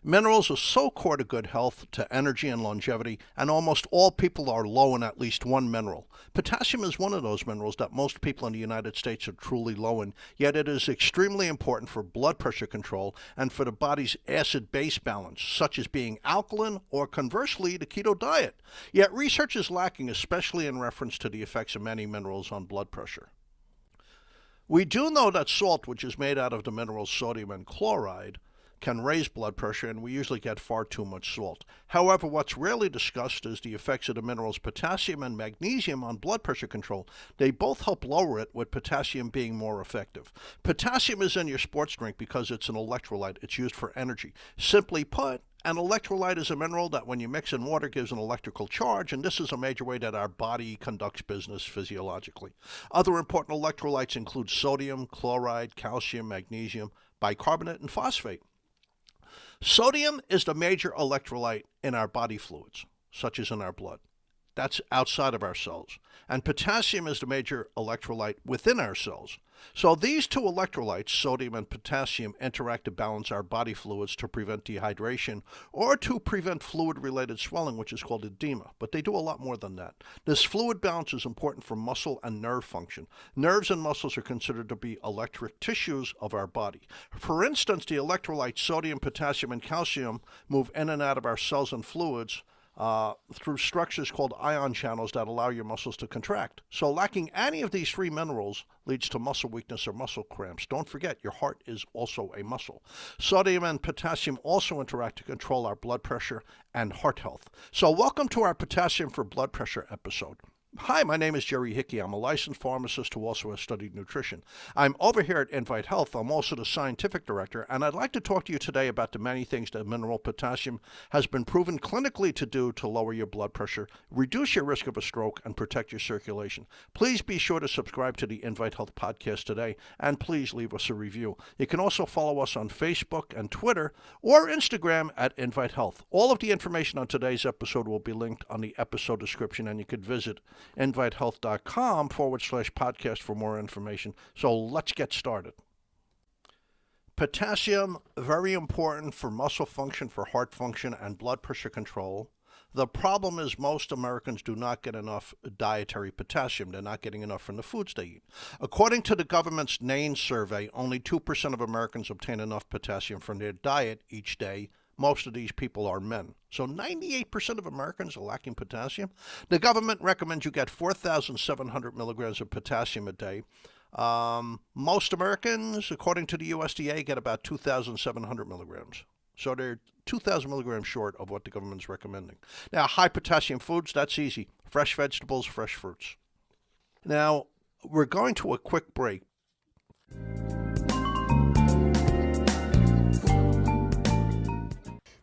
Minerals are so core to good health, to energy and longevity, and almost all people are low in at least one mineral. Potassium is one of those minerals that most people in the United States are truly low in, yet it is extremely important for blood pressure control and for the body's acid-base balance, such as being alkaline or conversely the keto diet. Yet research is lacking, especially in reference to the effects of many minerals on blood pressure. We do know that salt, which is made out of the minerals sodium and chloride, can raise blood pressure, and we usually get far too much salt. However, what's rarely discussed is the effects of the minerals potassium and magnesium on blood pressure control. They both help lower it, with potassium being more effective. Potassium is in your sports drink because it's an electrolyte. It's used for energy. Simply put, an electrolyte is a mineral that when you mix in water gives an electrical charge, and this is a major way that our body conducts business physiologically. Other important electrolytes include sodium, chloride, calcium, magnesium, bicarbonate, and phosphate. Sodium is the major electrolyte in our body fluids, such as in our blood. That's outside of our cells. And potassium is the major electrolyte within our cells. So these two electrolytes, sodium and potassium, interact to balance our body fluids to prevent dehydration or to prevent fluid-related swelling, which is called edema. But they do a lot more than that. This fluid balance is important for muscle and nerve function. Nerves and muscles are considered to be electric tissues of our body. For instance, the electrolytes sodium, potassium, and calcium move in and out of our cells and fluids through structures called ion channels that allow your muscles to contract. So lacking any of these three minerals leads to muscle weakness or muscle cramps. Don't forget, your heart is also a muscle. Sodium and potassium also interact to control our blood pressure and heart health. So welcome to our Potassium for Blood Pressure episode. Hi, my name is Jerry Hickey. I'm a licensed pharmacist who also has studied nutrition. I'm over here at Invite Health. I'm also the scientific director, and I'd like to talk to you today about the many things that mineral potassium has been proven clinically to do to lower your blood pressure, reduce your risk of a stroke, and protect your circulation. Please be sure to subscribe to the Invite Health podcast today, and please leave us a review. You can also follow us on Facebook and Twitter or Instagram at Invite Health. All of the information on today's episode will be linked on the episode description, and you could visit invitehealth.com/podcast for more information. So let's get started. Potassium, very important for muscle function, for heart function, and blood pressure control. The problem is most Americans do not get enough dietary potassium. They're not getting enough from the foods they eat. According to the government's NAIN survey, only 2% of Americans obtain enough potassium from their diet each day. Most of these people are men. So 98% of Americans are lacking potassium. The government recommends you get 4,700 milligrams of potassium a day. Most Americans, according to the USDA, get about 2,700 milligrams. So they're 2,000 milligrams short of what the government's recommending. Now, high potassium foods, that's easy. Fresh vegetables, fresh fruits. Now, we're going to a quick break.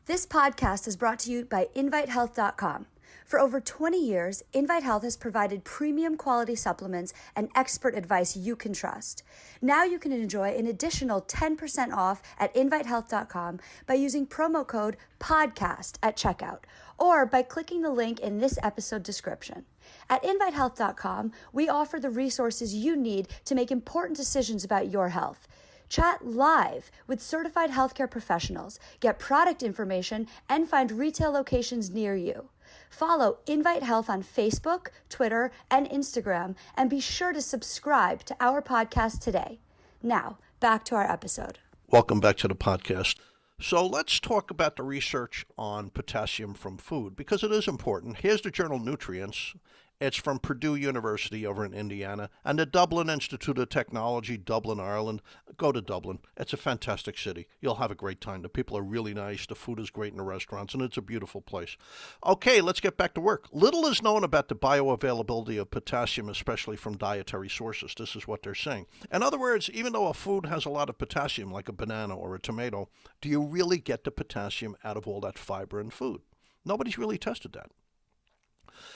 This podcast is brought to you by InviteHealth.com. For over 20 years, Invite Health has provided premium quality supplements and expert advice you can trust. Now you can enjoy an additional 10% off at InviteHealth.com by using promo code PODCAST at checkout or by clicking the link in this episode description. At InviteHealth.com, we offer the resources you need to make important decisions about your health. Chat live with certified healthcare professionals, get product information, and find retail locations near you. Follow Invite Health on Facebook, Twitter, and Instagram, and be sure to subscribe to our podcast today. Now, back to our episode. Welcome back to the podcast. So let's talk about the research on potassium from food, because it is important. Here's the journal Nutrients. It's from Purdue University over in Indiana and the Dublin Institute of Technology, Dublin, Ireland. Go to Dublin. It's a fantastic city. You'll have a great time. The people are really nice. The food is great in the restaurants, and it's a beautiful place. Okay, let's get back to work. Little is known about the bioavailability of potassium, especially from dietary sources. This is what they're saying. In other words, even though a food has a lot of potassium, like a banana or a tomato, do you really get the potassium out of all that fiber in food? Nobody's really tested that.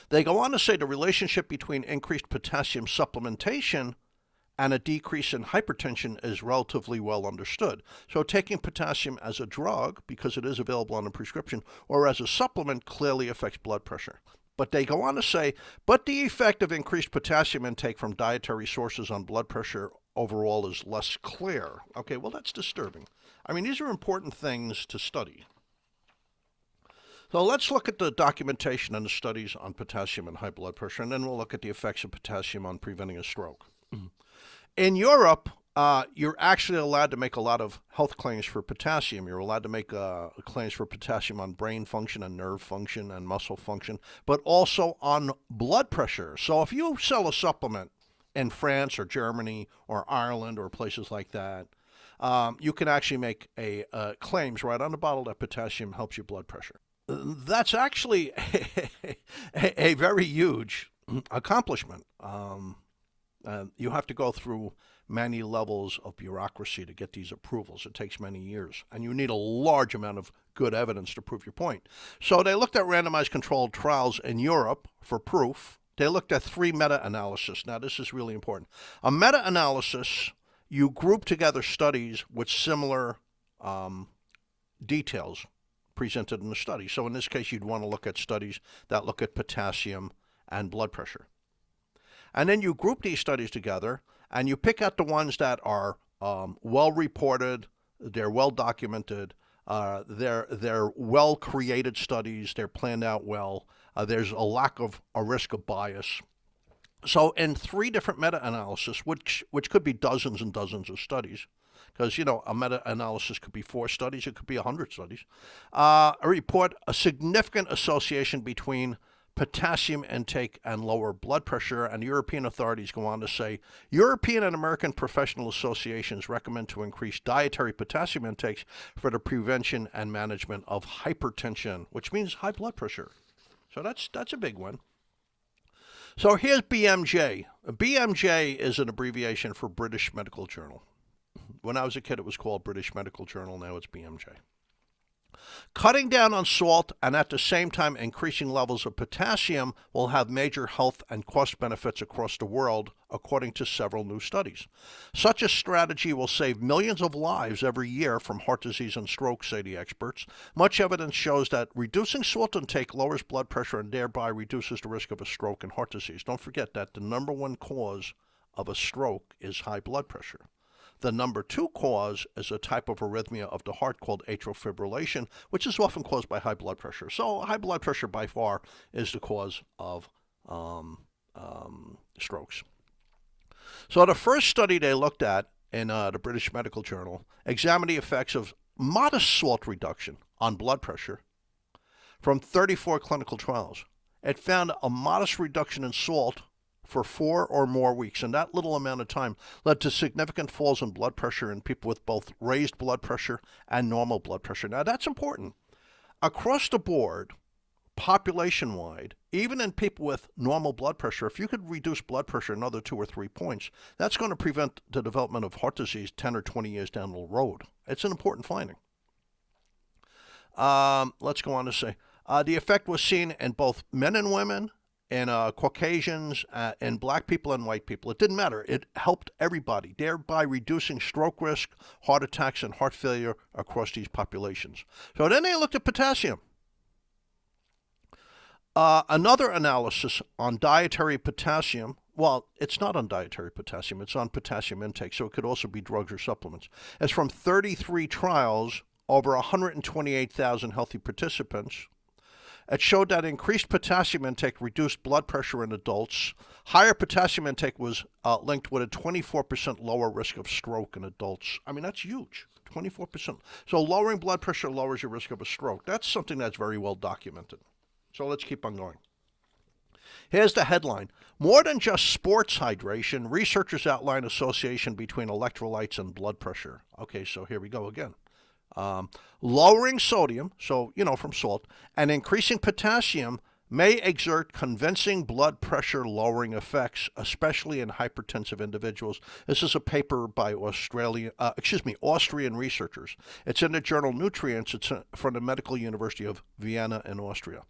They go on to say the relationship between increased potassium supplementation and a decrease in hypertension is relatively well understood. So taking potassium as a drug, because it is available on a prescription, or as a supplement clearly affects blood pressure. But they go on to say, but the effect of increased potassium intake from dietary sources on blood pressure overall is less clear. Okay, well, that's disturbing. I mean, these are important things to study. So let's look at the documentation and the studies on potassium and high blood pressure, and then we'll look at the effects of potassium on preventing a stroke. In Europe, you're actually allowed to make a lot of health claims for potassium. You're allowed to make claims for potassium on brain function and nerve function and muscle function, but also on blood pressure. So if you sell a supplement in France or Germany or Ireland or places like that, you can actually make claims right on the bottle that potassium helps your blood pressure. That's actually a very huge accomplishment. You have to go through many levels of bureaucracy to get these approvals. It takes many years, and you need a large amount of good evidence to prove your point. So they looked at randomized controlled trials in Europe for proof. They looked at 3 meta-analysis. Now, this is really important. A meta-analysis, you group together studies with similar details presented in the study. So in this case, you'd want to look at studies that look at potassium and blood pressure. And then you group these studies together, and you pick out the ones that are well reported, they're well documented, they're well created studies, they're planned out well, there's a lack of a risk of bias. So in 3 different meta-analysis, which could be dozens and dozens of studies, because, a meta-analysis could be 4 studies, it could be 100 studies, report a significant association between potassium intake and lower blood pressure. And European authorities go on to say, European and American professional associations recommend to increase dietary potassium intakes for the prevention and management of hypertension, which means high blood pressure. So that's a big one. So here's BMJ. BMJ is an abbreviation for British Medical Journal. When I was a kid, it was called British Medical Journal. Now it's BMJ. Cutting down on salt and at the same time increasing levels of potassium will have major health and cost benefits across the world, according to several new studies. Such a strategy will save millions of lives every year from heart disease and stroke, say the experts. Much evidence shows that reducing salt intake lowers blood pressure and thereby reduces the risk of a stroke and heart disease. Don't forget that the number 1 cause of a stroke is high blood pressure. The number 2 cause is a type of arrhythmia of the heart called atrial fibrillation, which is often caused by high blood pressure. So high blood pressure by far is the cause of strokes. So the first study they looked at in the British Medical Journal examined the effects of modest salt reduction on blood pressure from 34 clinical trials. It found a modest reduction in salt for 4 or more weeks, and that little amount of time led to significant falls in blood pressure in people with both raised blood pressure and normal blood pressure. Now, that's important. Across the board, population-wide, even in people with normal blood pressure, if you could reduce blood pressure another 2 or 3 points, that's going to prevent the development of heart disease 10 or 20 years down the road. It's an important finding. Let's go on to say, the effect was seen in both men and women, and Caucasians, and black people and white people. It didn't matter. It helped everybody, thereby reducing stroke risk, heart attacks, and heart failure across these populations. So then they looked at potassium. Another analysis on dietary potassium. Well, it's not on dietary potassium. It's on potassium intake, so it could also be drugs or supplements. It's from 33 trials over 128,000 healthy participants. It showed that increased potassium intake reduced blood pressure in adults. Higher potassium intake was linked with a 24% lower risk of stroke in adults. I mean, that's huge, 24%. So lowering blood pressure lowers your risk of a stroke. That's something that's very well documented. So let's keep on going. Here's the headline. More than just sports hydration, researchers outline association between electrolytes and blood pressure. Okay, so here we go again. Lowering sodium, so, from salt, and increasing potassium may exert convincing blood pressure lowering effects, especially in hypertensive individuals. This is a paper by Austrian researchers. It's in the journal Nutrients. It's from the Medical University of Vienna in Austria.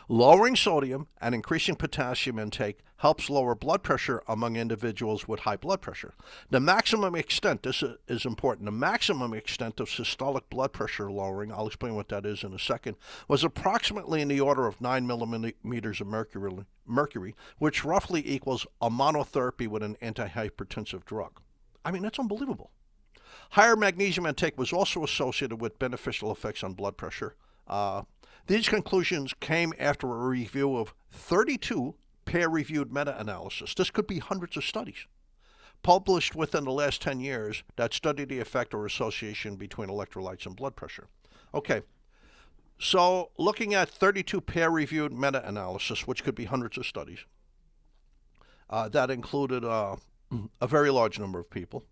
Lowering sodium and increasing potassium intake helps lower blood pressure among individuals with high blood pressure. The maximum extent, this is important, the maximum extent of systolic blood pressure lowering, I'll explain what that is in a second, was approximately in the order of 9 millimeters of mercury, which roughly equals a monotherapy with an antihypertensive drug. I mean, that's unbelievable. Higher magnesium intake was also associated with beneficial effects on blood pressure. These conclusions came after a review of 32 peer-reviewed meta-analysis. This could be hundreds of studies published within the last 10 years that study the effect or association between electrolytes and blood pressure. Okay, so looking at 32 peer-reviewed meta-analysis, which could be hundreds of studies, that included a very large number of people.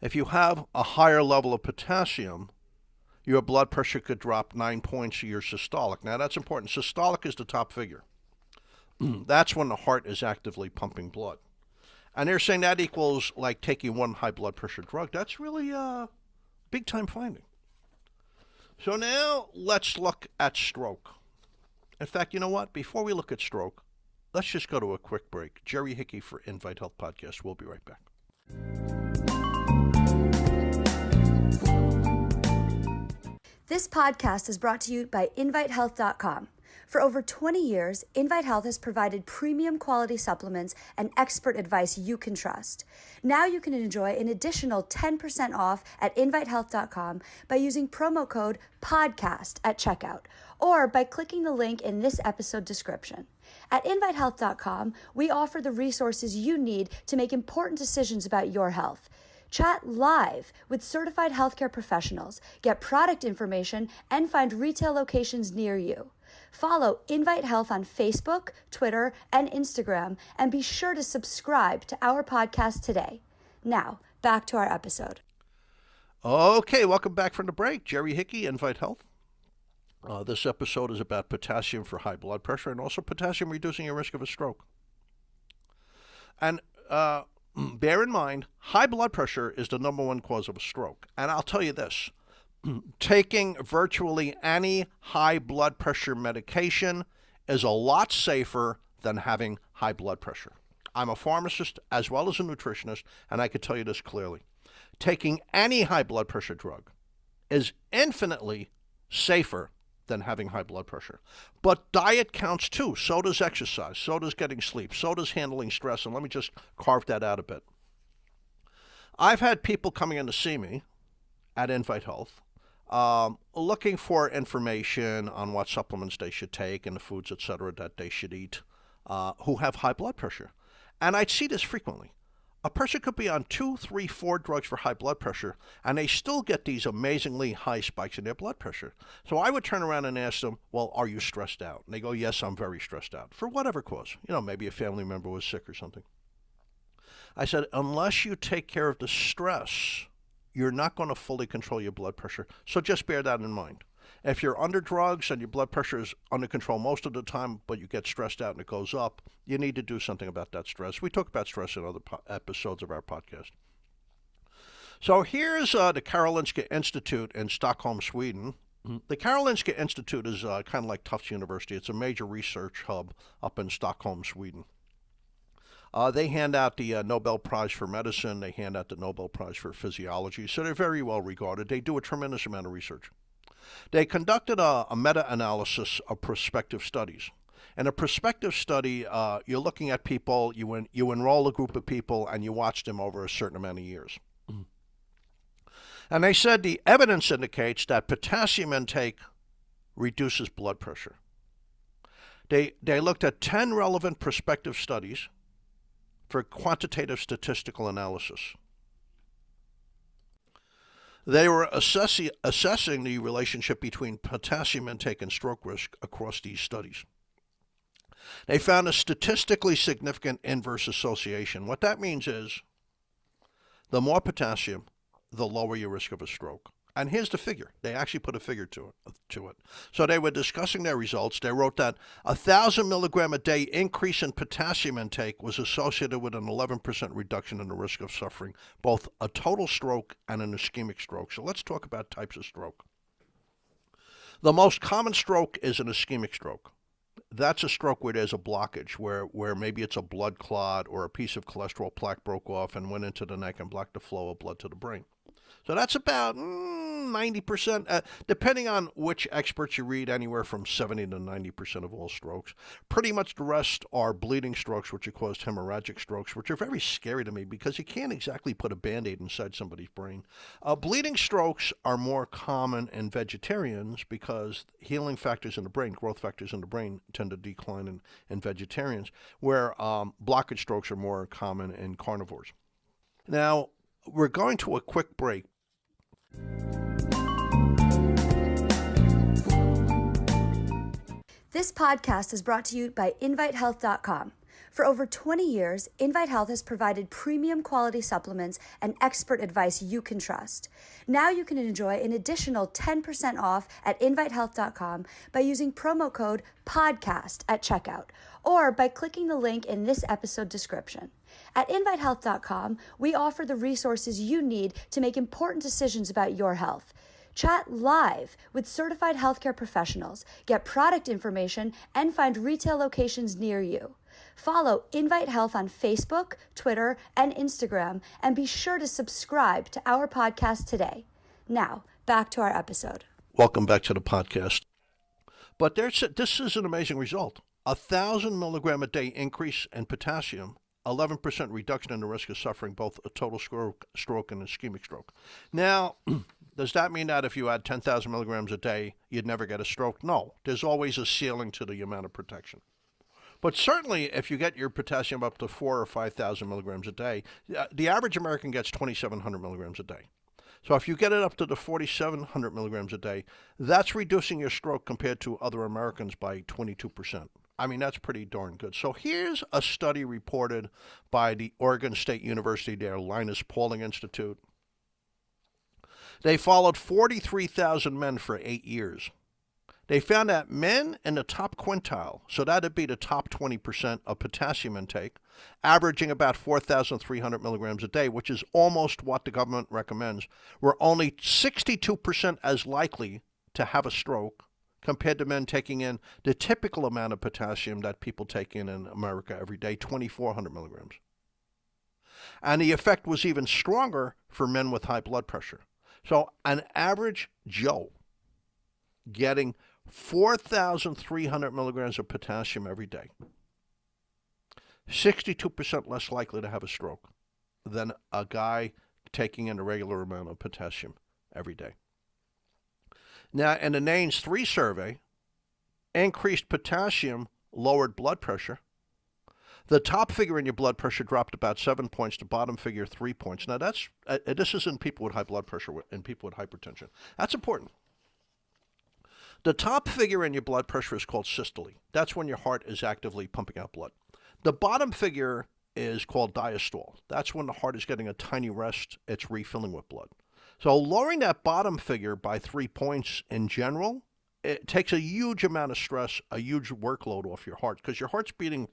If you have a higher level of potassium, your blood pressure could drop 9 points to your systolic. Now that's important. Systolic is the top figure. That's when the heart is actively pumping blood. And they're saying that equals like taking one high blood pressure drug. That's really a big time finding. So now let's look at stroke. In fact, you know what? Before we look at stroke, let's just go to a quick break. Jerry Hickey for Invite Health Podcast. We'll be right back. This podcast is brought to you by InviteHealth.com. For over 20 years, Invite Health has provided premium quality supplements and expert advice you can trust. Now you can enjoy an additional 10% off at InviteHealth.com by using promo code PODCAST at checkout or by clicking the link in this episode description. At InviteHealth.com, we offer the resources you need to make important decisions about your health. Chat live with certified healthcare professionals, get product information, and find retail locations near you. Follow Invite Health on Facebook, Twitter, and Instagram, and be sure to subscribe to our podcast today. Now, back to our episode. Okay, welcome back from the break. Jerry Hickey, Invite Health. This episode is about potassium for high blood pressure and also potassium reducing your risk of a stroke. And bear in mind, high blood pressure is the number one cause of a stroke. And I'll tell you this, taking virtually any high blood pressure medication is a lot safer than having high blood pressure. I'm a pharmacist as well as a nutritionist, and I can tell you this clearly. Taking any high blood pressure drug is infinitely safer than having high blood pressure. But diet counts too. So does exercise. So does getting sleep. So does handling stress. And let me just carve that out a bit. I've had people coming in to see me at Invite Health looking for information on what supplements they should take and the foods, etc., that they should eat who have high blood pressure. And I'd see this frequently. A person could be on 2, 3, 4 drugs for high blood pressure, and they still get these amazingly high spikes in their blood pressure. So I would turn around and ask them, well, are you stressed out? And they go, yes, I'm very stressed out, for whatever cause. You know, maybe a family member was sick or something. I said, unless you take care of the stress, you're not going to fully control your blood pressure. So just bear that in mind. If you're under drugs and your blood pressure is under control most of the time, but you get stressed out and it goes up, you need to do something about that stress. We talk about stress in other episodes of our podcast. So here's the Karolinska Institute in Stockholm, Sweden. The Karolinska Institute is kind of like Tufts University. It's a major research hub up in Stockholm, Sweden. They hand out the Nobel Prize for Medicine. They hand out the Nobel Prize for Physiology. So they're very well regarded. They do a tremendous amount of research. They conducted a meta-analysis of prospective studies. In a prospective study, you're looking at people, you enroll a group of people, and you watch them over a certain amount of years. And they said the evidence indicates that potassium intake reduces blood pressure. They looked at 10 relevant prospective studies for quantitative statistical analysis. They were assessing the relationship between potassium intake and stroke risk across these studies. They found a statistically significant inverse association. What that means is the more potassium, the lower your risk of a stroke. And here's the figure. They actually put a figure to it. So they were discussing their results. They wrote that 1,000 milligram a day increase in potassium intake was associated with an 11% reduction in the risk of suffering both a total stroke and an ischemic stroke. So let's talk about types of stroke. The most common stroke is an ischemic stroke. That's a stroke where there's a blockage, where maybe it's a blood clot or a piece of cholesterol plaque broke off and went into the neck and blocked the flow of blood to the brain. So that's about 90%, depending on which experts you read, anywhere from 70 to 90% of all strokes. Pretty much the rest are bleeding strokes, which are caused hemorrhagic strokes, which are very scary to me because you can't exactly put a Band-Aid inside somebody's brain. Bleeding strokes are more common in vegetarians because healing factors in the brain, growth factors in the brain, tend to decline in vegetarians, where blockage strokes are more common in carnivores. Now, we're going to a quick break. This podcast is brought to you by InviteHealth.com. For over 20 years, Invite Health has provided premium quality supplements and expert advice you can trust. Now you can enjoy an additional 10% off at InviteHealth.com by using promo code PODCAST at checkout or by clicking the link in this episode description. At InviteHealth.com, we offer the resources you need to make important decisions about your health. Chat live with certified healthcare professionals, get product information, and find retail locations near you. Follow Invite Health on Facebook, Twitter, and Instagram, and be sure to subscribe to our podcast today. Now, back to our episode. Welcome back to the podcast. But this is an amazing result. 1,000 milligram a day increase in potassium, 11% reduction in the risk of suffering both a total stroke and ischemic stroke. Now, does that mean that if you had 10,000 milligrams a day, you'd never get a stroke? No. There's always a ceiling to the amount of protection. But certainly, if you get your potassium up to 4,000 or 5,000 milligrams a day, the average American gets 2,700 milligrams a day. So if you get it up to the 4,700 milligrams a day, that's reducing your stroke compared to other Americans by 22%. I mean, that's pretty darn good. So here's a study reported by the Oregon State University, their Linus Pauling Institute. They followed 43,000 men for 8 years. They found that men in the top quintile, so that'd be the top 20% of potassium intake, averaging about 4,300 milligrams a day, which is almost what the government recommends, were only 62% as likely to have a stroke compared to men taking in the typical amount of potassium that people take in America every day, 2,400 milligrams. And the effect was even stronger for men with high blood pressure. So an average Joe getting 4,300 milligrams of potassium every day, 62% less likely to have a stroke than a guy taking in a regular amount of potassium every day. Now, in the NANES 3 survey, increased potassium lowered blood pressure. The top figure in your blood pressure dropped about 7 points, the bottom figure 3 points. Now, this is in people with high blood pressure and people with hypertension. That's important. The top figure in your blood pressure is called systole. That's when your heart is actively pumping out blood. The bottom figure is called diastole. That's when the heart is getting a tiny rest. It's refilling with blood. So lowering that bottom figure by 3 points in general, it takes a huge amount of stress, a huge workload off your heart, because your heart's beating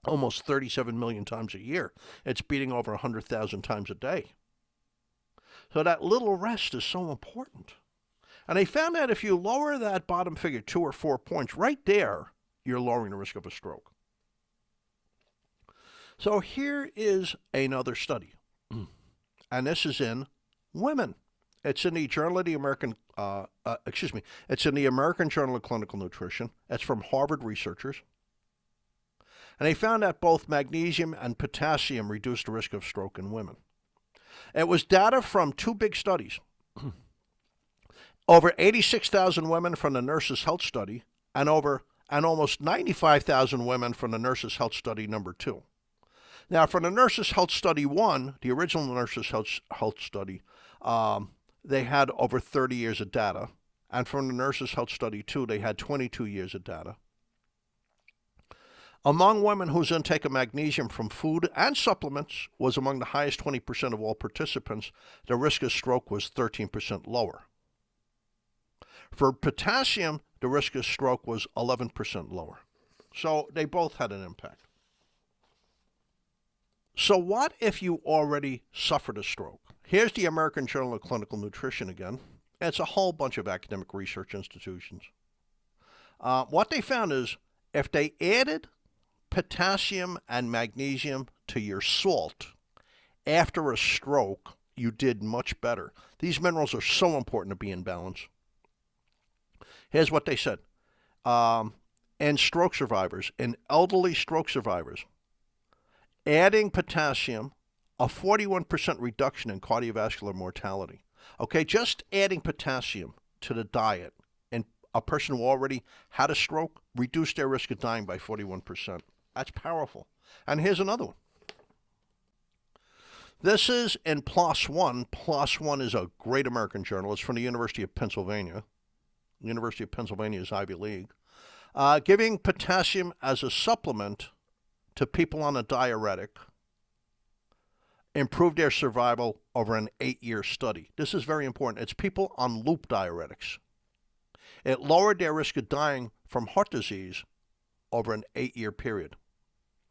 almost 37 million times a year. It's beating over 100,000 times a day. So that little rest is so important. And they found that if you lower that bottom figure 2 or 4 points, right there, you're lowering the risk of a stroke. So here is another study. And this is in women. It's in the Journal of the American, it's in the American Journal of Clinical Nutrition. It's from Harvard researchers. And they found that both magnesium and potassium reduced the risk of stroke in women. It was data from 2 big studies. Over 86,000 women from the Nurses' Health Study and almost 95,000 women from the Nurses' Health Study number 2. Now, for the Nurses' Health Study 1, the original Nurses' Health Study, they had over 30 years of data. And from the Nurses' Health Study 2, they had 22 years of data. Among women whose intake of magnesium from food and supplements was among the highest 20% of all participants, the risk of stroke was 13% lower. For potassium, the risk of stroke was 11% lower. So they both had an impact. So what if you already suffered a stroke? Here's the American Journal of Clinical Nutrition again. It's a whole bunch of academic research institutions. What they found is if they added potassium and magnesium to your salt after a stroke, you did much better. These minerals are so important to be in balance. Here's what they said. And stroke survivors, and elderly stroke survivors, adding potassium, a 41% reduction in cardiovascular mortality. Okay, just adding potassium to the diet, and a person who already had a stroke reduced their risk of dying by 41%. That's powerful. And here's another one. This is in PLOS One. PLOS One is a great American journal. It's from the University of Pennsylvania. The University of Pennsylvania is Ivy League. Giving potassium as a supplement to people on a diuretic improved their survival over an 8-year study. This is very important. It's people on loop diuretics. It lowered their risk of dying from heart disease over an 8-year period.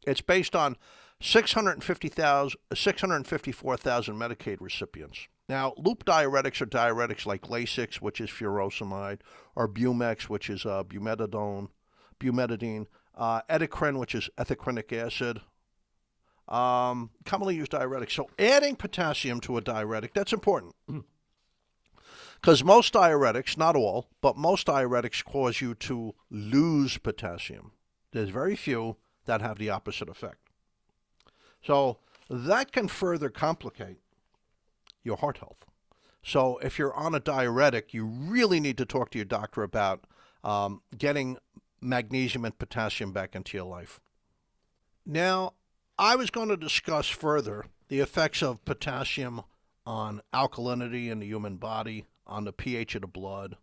It's based on 654,000 Medicaid recipients. Now, loop diuretics are diuretics like Lasix, which is furosemide, or Bumex, which is bumedidine, Edequine, which is ethicrinic acid, commonly used diuretics. So adding potassium to a diuretic, that's important. Because most diuretics, not all, but most diuretics cause you to lose potassium. There's very few that have the opposite effect. So that can further complicate your heart health. So if you're on a diuretic, you really need to talk to your doctor about getting magnesium and potassium back into your life. Now, I was going to discuss further the effects of potassium on alkalinity in the human body, on the pH of the blood,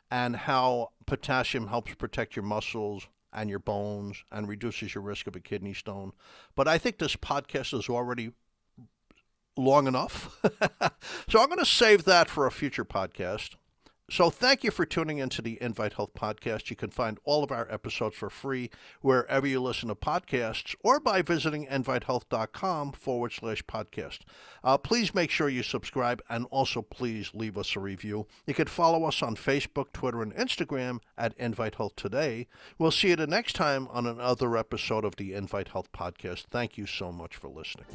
and how potassium helps protect your muscles and your bones and reduces your risk of a kidney stone. But I think this podcast is already long enough. So I'm going to save that for a future podcast. So thank you for tuning into the Invite Health podcast. You can find all of our episodes for free wherever you listen to podcasts or by visiting invitehealth.com/podcast. Please make sure you subscribe and also please leave us a review. You can follow us on Facebook, Twitter, and Instagram at Invite Health Today. We'll see you the next time on another episode of the Invite Health podcast. Thank you so much for listening.